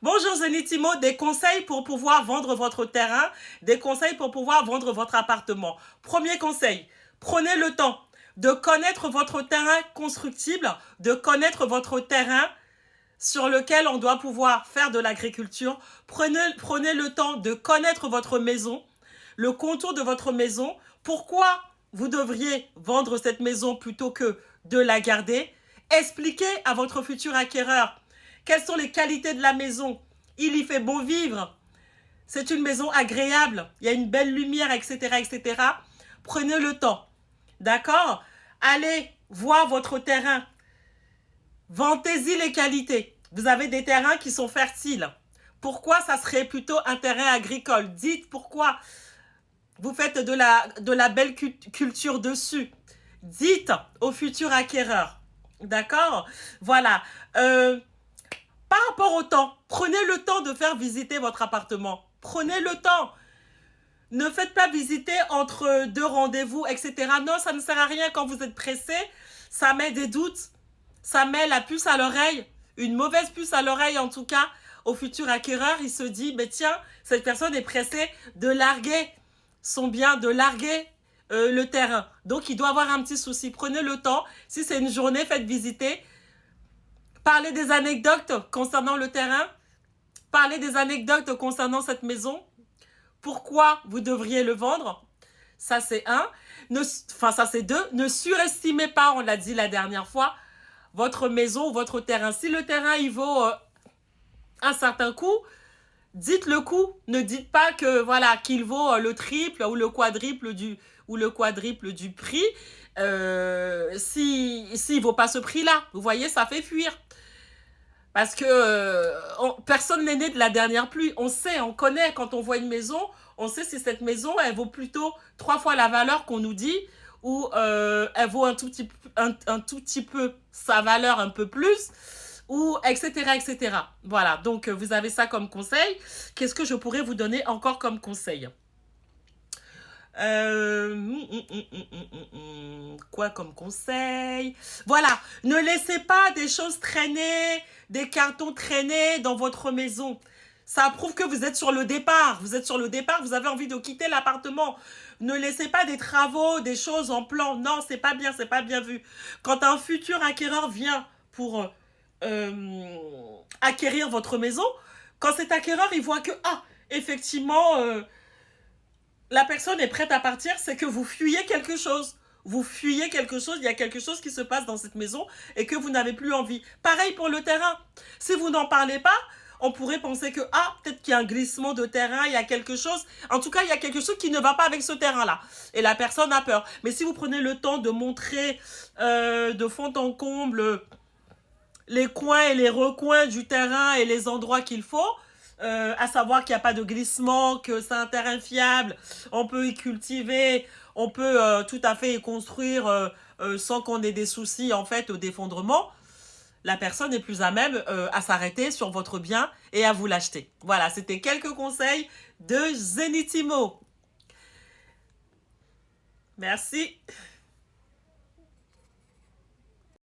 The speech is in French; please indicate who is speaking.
Speaker 1: Bonjour Zenitimo, des conseils pour pouvoir vendre votre terrain, des conseils pour pouvoir vendre votre appartement. Premier conseil, prenez le temps de connaître votre terrain constructible, de connaître votre terrain sur lequel on doit pouvoir faire de l'agriculture. Prenez le temps de connaître votre maison, le contour de votre maison, pourquoi vous devriez vendre cette maison plutôt que de la garder. Expliquez à votre futur acquéreur quelles sont les qualités de la maison. Il y fait bon vivre. C'est une maison agréable. Il y a une belle lumière, etc., etc. Prenez le temps. D'accord? Allez voir votre terrain. Vantez-y les qualités. Vous avez des terrains qui sont fertiles. Pourquoi ça serait plutôt un terrain agricole? Dites pourquoi vous faites de la belle culture dessus. Dites au futur acquéreur. D'accord? Voilà. Par rapport au temps, prenez le temps de faire visiter votre appartement. Prenez le temps. Ne faites pas visiter entre deux rendez-vous, etc. Non, ça ne sert à rien quand vous êtes pressé. Ça met des doutes. Ça met la puce à l'oreille. Une mauvaise puce à l'oreille, en tout cas, au futur acquéreur. Il se dit, mais tiens, cette personne est pressée de larguer son bien, de larguer le terrain. Donc, il doit avoir un petit souci. Prenez le temps. Si c'est une journée, faites visiter. Parlez des anecdotes concernant le terrain. Parlez des anecdotes concernant cette maison. Pourquoi vous devriez le vendre? Ça, c'est un. Ça, c'est deux. Ne surestimez pas, on l'a dit la dernière fois, votre maison ou votre terrain. Si le terrain, il vaut un certain coût, dites le coût. Ne dites pas que voilà qu'il vaut le triple ou le quadruple du prix. S'il vaut pas ce prix-là, vous voyez, ça fait fuir. Parce que personne n'est né de la dernière pluie. On sait, on connaît, quand on voit une maison, on sait si cette maison, elle vaut plutôt 3 fois la valeur qu'on nous dit, ou elle vaut un tout petit peu sa valeur un peu plus, ou etc., etc. Voilà, donc vous avez ça comme conseil. Qu'est-ce que je pourrais vous donner encore comme conseil? Quoi comme conseil? Voilà, ne laissez pas des choses traîner, des cartons traîner dans votre maison. Ça prouve que vous êtes sur le départ. Vous êtes sur le départ, vous avez envie de quitter l'appartement. Ne laissez pas des travaux, des choses en plan. Non, c'est pas bien, c'est pas bien vu. Quand un futur acquéreur vient pour acquérir votre maison, quand cet acquéreur, il voit que, effectivement, la personne est prête à partir, c'est que vous fuyez quelque chose. Vous fuyez quelque chose, il y a quelque chose qui se passe dans cette maison et que vous n'avez plus envie. Pareil pour le terrain. Si vous n'en parlez pas, on pourrait penser que, peut-être qu'il y a un glissement de terrain, il y a quelque chose. En tout cas, il y a quelque chose qui ne va pas avec ce terrain-là. Et la personne a peur. Mais si vous prenez le temps de montrer de fond en comble les coins et les recoins du terrain et les endroits qu'il faut, à savoir qu'il n'y a pas de glissement, que c'est un terrain fiable, on peut y cultiver, on peut tout à fait y construire sans qu'on ait des soucis en fait d'effondrement, la personne est plus à même à s'arrêter sur votre bien et à vous l'acheter. Voilà, c'était quelques conseils de Zenitimo. Merci.